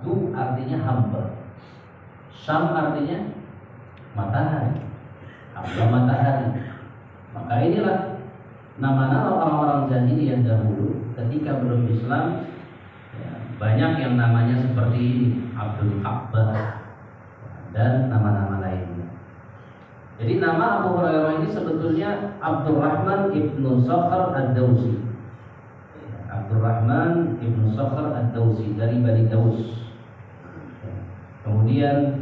Du artinya hamba, Syam artinya matahari, hamba matahari. Maka inilah nama-nama orang-orang jahiliyah dahulu ketika belum Islam, ya, banyak yang namanya seperti ini, Abdul Ka'bah dan nama-nama lainnya. Jadi nama Abu Hurairah ini sebetulnya Abdurrahman ibnu Sakhr ad-Dawsi. Abdurrahman ibnu Sakhr ad-Dawsi dari Bani Daus. Kemudian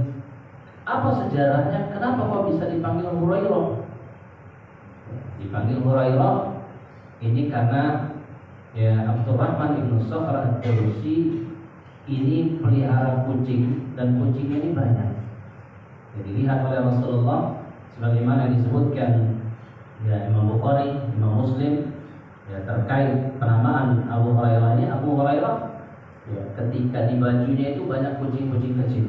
apa sejarahnya? Kenapa kok bisa dipanggil Hurairah? Dipanggil Hurairah ini karena ya Abdurrahman ibnu Sakhr ad-Dawsi ini pelihara kucing dan kucingnya ini banyak. Jadi lihat oleh Rasulullah sebagaimana disebutkan ya Imam Bukhari, Imam Muslim ya terkait penamaan Abu Hurairah ini. Abu Hurairah ya, ketika di bajunya itu banyak kucing-kucing kecil.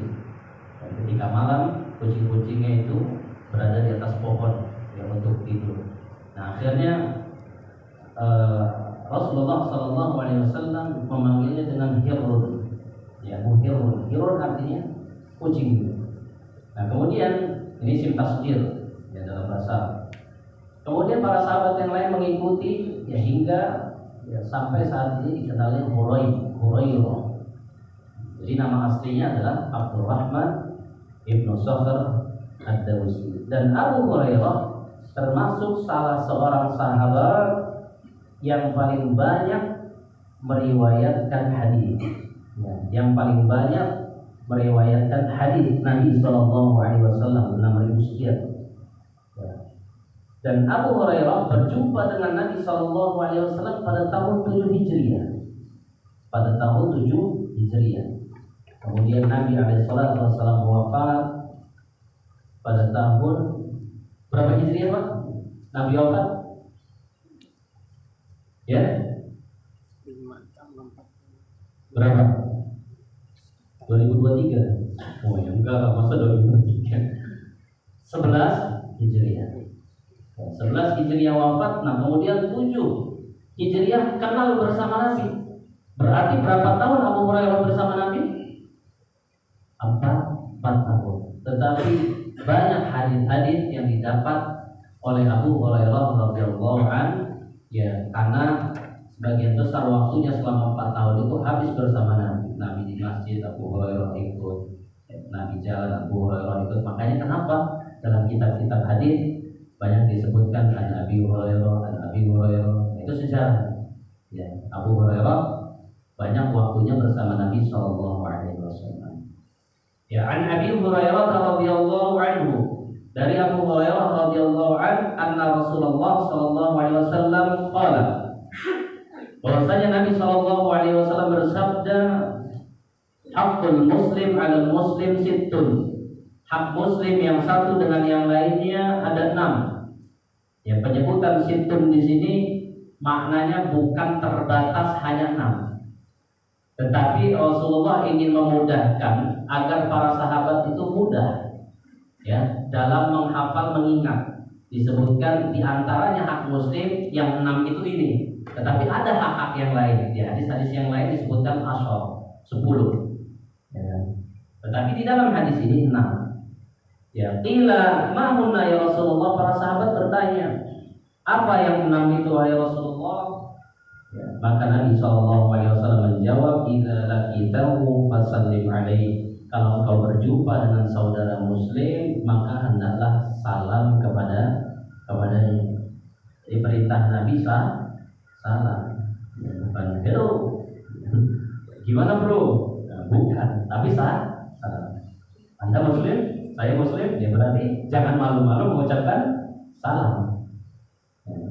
Dan ketika malam kucing-kucingnya itu berada di atas pohon yang untuk tidur. Nah akhirnya Rasulullah SAW memanggilnya dengan Hirun. Ya, Hirun. Hirun artinya kucing. Nah kemudian ini sim tasjir ya dalam bahasa. Kemudian para sahabat yang lain mengikuti ya hingga ya, sampai saat ini dikenalnya Hurairah. Jadi nama aslinya adalah Abdurrahman ibnu Sakhr ad-Dawsi. Dan Abu Hurairah termasuk salah seorang sahabat yang paling banyak meriwayatkan hadis. Ya, yang paling banyak meriwayatkan hadis Nabi SAW 6.000 sekian. Ya. Dan Abu Hurairah berjumpa dengan Nabi SAW pada tahun 7 Hijriah. Pada tahun 7 Hijriah. Kemudian Nabi SAW wafat pada tahun berapa Hijriah Pak? Nabi wafat? Ya? Berapa? 2023. Oh ya enggak, masa 2023. 11 Hijriah. 11 Hijriah wafat. Nah kemudian 7 Hijriah kenal bersama Nabi. Berarti berapa tahun Abu Hurairah bersama Nabi? 4 tahun. Tetapi banyak hadis-hadis yang didapat oleh Abu Hurairah radhiyallahu anhu ya, karena sebagian besar waktunya selama 4 tahun itu habis bersama Nabi. Nabi di masjid, Abu Hurairah ikut. Nabi jalan, Abu Hurairah ikut. Makanya kenapa dalam kitab-kitab hadis banyak disebutkan an Abi Hurairah, an Abi Hurairah. Itu sejarah. Ya, Abu Hurairah banyak waktunya bersama Nabi sallallahu alaihi wasallam. Ya, an Abi Hurairah radhiyallahu anhu. Dari Abu Hurairah radhiyallahu anhu anna Rasulullah sallallahu alaihi wasallam qala, bahwasanya Nabi sallallahu alaihi wasallam bersabda, haqqul muslim 'alal muslim sittun. Hak muslim yang satu dengan yang lainnya ada 6. Ya, penyebutan sittun di sini maknanya bukan terbatas hanya 6. Tetapi Rasulullah ingin memudahkan agar para sahabat itu mudah ya dalam menghafal, mengingat. Disebutkan diantaranya hak muslim yang 6 itu ini. Tetapi ada hak-hak yang lain. Di hadis-hadis yang lain disebutkan 10. Ya. Tetapi di dalam hadis ini 6. Ya, qila ma hunna ya Rasulullah. Para sahabat bertanya, apa yang 6 itu wahai Rasulullah? Ya, maka Nabi SAW menjawab, idza laqitahu fasallim alaihi. Kalau engkau berjumpa dengan saudara muslim, maka hendaklah salam kepadanya. Jadi perintah Nabi salam. Ya, bukan hello. Gimana bro? Nah, bukan, tapi salam. Anda muslim, saya muslim, ya berarti jangan malu-malu mengucapkan salam.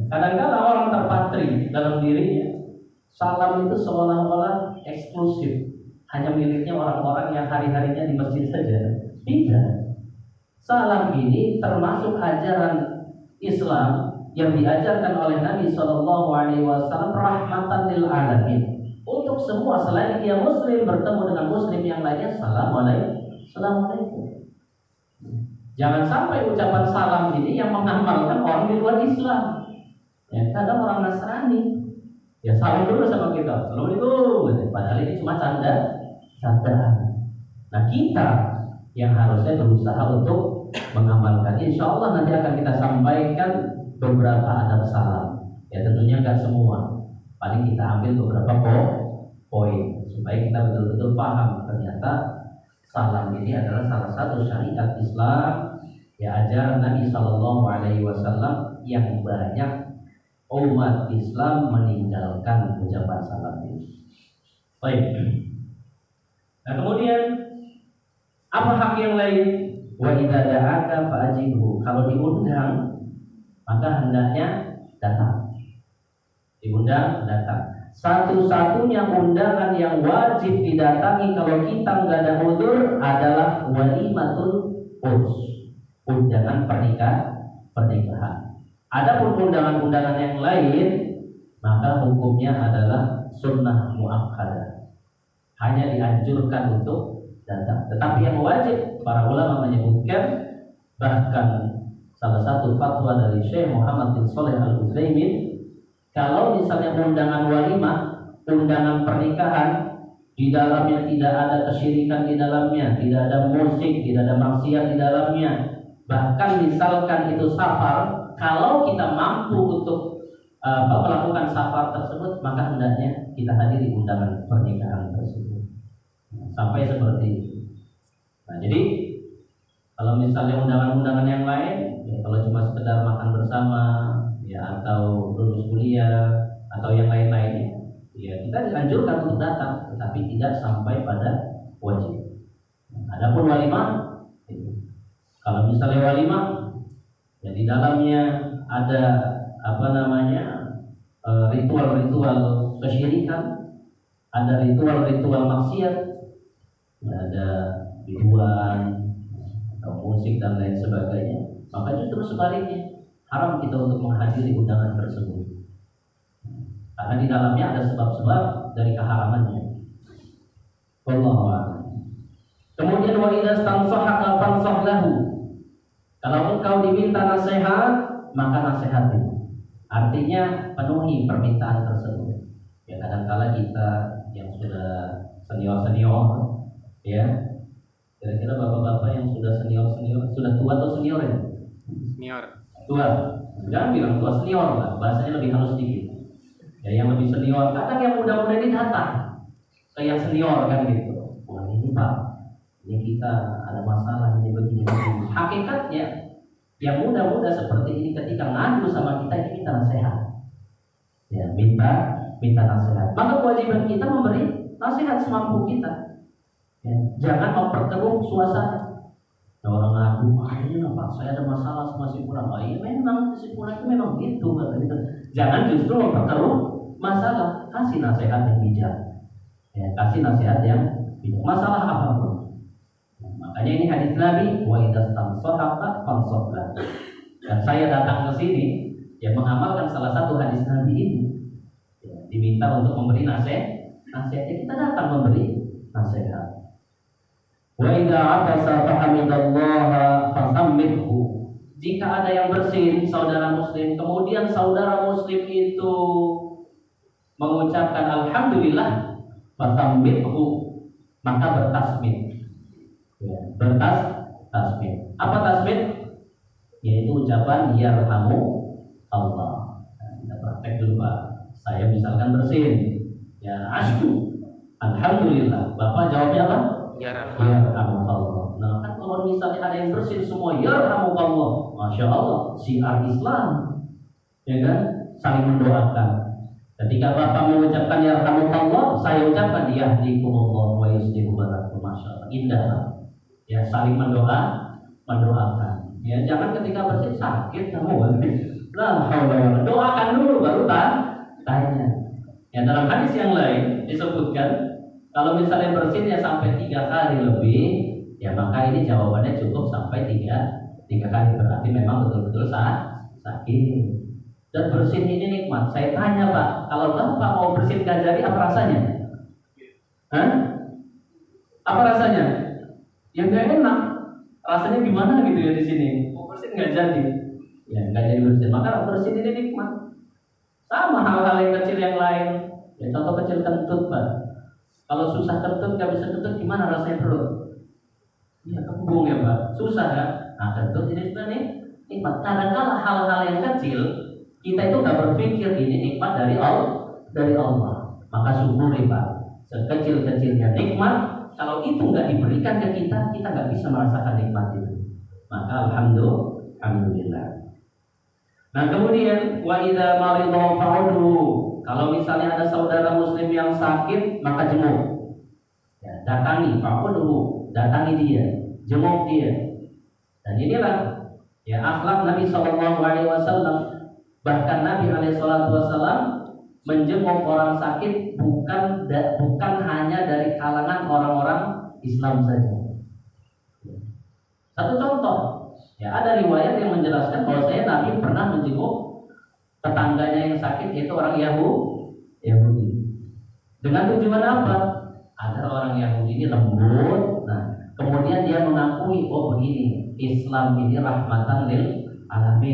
Kadang-kadang orang terpatri dalam dirinya, salam itu seolah-olah eksklusif, hanya miliknya orang-orang yang hari-harinya di masjid saja. Tidak. Salam ini termasuk ajaran Islam yang diajarkan oleh Nabi SAW, rahmatan lil alamin. Untuk semua selain dia muslim bertemu dengan muslim yang lainnya, Assalamualaikum. Jangan sampai ucapan salam ini yang mengamalkan orang di luar Islam. Ya, kadang orang Nasrani ya salam dulu sama kita, Assalamualaikum, padahal ini cuma canda sabdaan. Nah kita yang harusnya berusaha untuk mengamalkan. Insya Allah nanti akan kita sampaikan beberapa adab salam. Ya tentunya nggak semua. Paling kita ambil beberapa poin supaya kita betul-betul paham ternyata salam ini adalah salah satu syariat Islam, ya ajaran Nabi Shallallahu Alaihi Wasallam yang banyak umat Islam meninggalkan ucapan salam ini. Baik. Nah kemudian apa hak yang lain? Wa idza da'aka fa'ajibhu. Kalau diundang maka hendaknya datang. Diundang datang. Satu-satunya undangan yang wajib didatangi kalau kita nggak ada udzur adalah walimatul urs, undangan pernikahan. Adapun undangan-undangan yang lain maka hukumnya adalah sunnah muakkadah, hanya dianjurkan untuk datang. Tetapi yang wajib, para ulama menyebutkan, bahkan salah satu fatwa dari Syekh Muhammad bin Shalih Al-Utsaimin, kalau misalnya undangan walimah, undangan pernikahan, di dalamnya tidak ada kesyirikan di dalamnya, tidak ada musik, tidak ada maksiat di dalamnya, bahkan misalkan itu safar, kalau kita mampu untuk melakukan safar tersebut, maka hendaknya kita hadiri undangan pernikahan tersebut. Sampai seperti itu. Nah, jadi kalau misalnya undangan-undangan yang lain, ya kalau cuma sekedar makan bersama, ya atau lulus kuliah atau yang lain-lainnya, ya kita dianjurkan untuk datang, tetapi tidak sampai pada wajib. Adapun walimah, kalau misalnya walimah, ya di dalamnya ada ritual-ritual kesyirikan, ada ritual-ritual maksiat, ya, ada biduan atau musik dan lain sebagainya, maka justru sebaliknya haram kita untuk menghadiri undangan tersebut, karena di dalamnya ada sebab-sebab dari keharamannya. Wallahu a'lam. Kemudian wa idza stansahaka fansah lahu. Kalau engkau diminta nasihat, maka nasihati. Artinya penuhi permintaan tersebut. Ya kadang-kala kita yang sudah senior, ya kira-kira bapak-bapak yang sudah senior, sudah tua atau senior ya? Senior. Tua. Jangan bilang tua, senior lah. Bahasanya lebih halus sedikit. Ya yang lebih senior. Kadang yang muda-muda ini datang ke yang senior kan gitu. Wah ini Pak, ini kita ada masalah ini begini. Hakikatnya yang muda-muda seperti ini ketika ngadu sama kita, ini minta nasihat. Ya minta nasihat. Maka kewajiban kita memberi nasihat semampu kita. Ya, jangan memperkeruh suasana. Nah, orang ngadu, ini Pak, saya ada masalah sama si Pura. Ya memang si Pura itu memang gitu. Jangan justru memperkeruh masalah. Kasih nasihat yang bijak. Ya, kasih nasihat yang bijak. Masalah apapun. Nah, makanya ini hadis Nabi, wa idza stansahaka fansah. Dan saya datang ke sini, ya mengamalkan salah satu hadis Nabi ini. Ya, diminta untuk memberi nasihat. Nasihatnya kita datang memberi nasihat. Wa idza atasa fahamidallaha fasammidhu. Jika ada yang bersin saudara muslim, kemudian saudara muslim itu mengucapkan alhamdulillah, fasammidhu, maka bertasmid. Ya, bertasmid. Apa tasmid? Yaitu ucapan yarhamu Allah. Nah, kita praktek dulu Pak. Saya misalkan bersin, ya asyku, alhamdulillah. Bapak jawabnya apa? Yarhamukallah. Nah kan kalau misalnya ada yang bersin semua yarhamukallah, masya Allah, syiar Islam, ya kan, saling mendoakan. Ketika Bapak mengucapkan yarhamukallah, saya ucapkan yahdikumullah wa yuslihu balakum, masya Allah, indah. Ya saling mendoakan. Ya jangan ketika bersin sakit kamu, lah doakan dulu baru tanya. Ya dalam hadis yang lain disebutkan, kalau misalnya bersin ya sampai 3 kali lebih, ya maka ini jawabannya cukup sampai 3 kali, berarti memang betul-betul sakit. Dan bersin ini nikmat. Saya tanya Pak, kalau Bapak mau bersin gajari apa rasanya? Hah? Apa rasanya? Ya nggak enak. Rasanya gimana gitu ya di sini? Mau bersin nggak jadi. Ya nggak jadi bersin. Maka bersin ini nikmat. Sama hal-hal yang kecil yang lain. Ya contoh kecil kentut Pak. Kalau susah kentut, nggak bisa kentut, gimana rasanya perut? Ya kembung ya Pak, susah ya. Nah kentut ini sebenarnya nikmat. Kadang-kadang hal-hal yang kecil kita itu nggak berpikir ini nikmat dari Allah. Maka syukuri Pak. Sekecil-kecilnya nikmat, kalau itu nggak diberikan ke kita, kita nggak bisa merasakan nikmat itu. Maka alhamdulillah. Nah kemudian wa idza maridha fa'udhu. Kalau misalnya ada saudara muslim yang sakit, maka jenguk. Ya, datangi, fa'udhu, datangi dia, jenguk dia. Dan inilah ya akhlak Nabi sallallahu alaihi wasallam. Bahkan Nabi alaihi salatu wasallam menjenguk orang sakit bukan hanya dari kalangan orang-orang Islam saja. Satu contoh, ya ada riwayat yang menjelaskan bahwa Nabi pernah menjenguk tetangganya yang sakit, yaitu orang Yahudi. Dengan tujuan apa? Agar orang Yahudi ini lembut. Nah, kemudian dia mengakui, oh begini, Islam ini rahmatan lil alamin.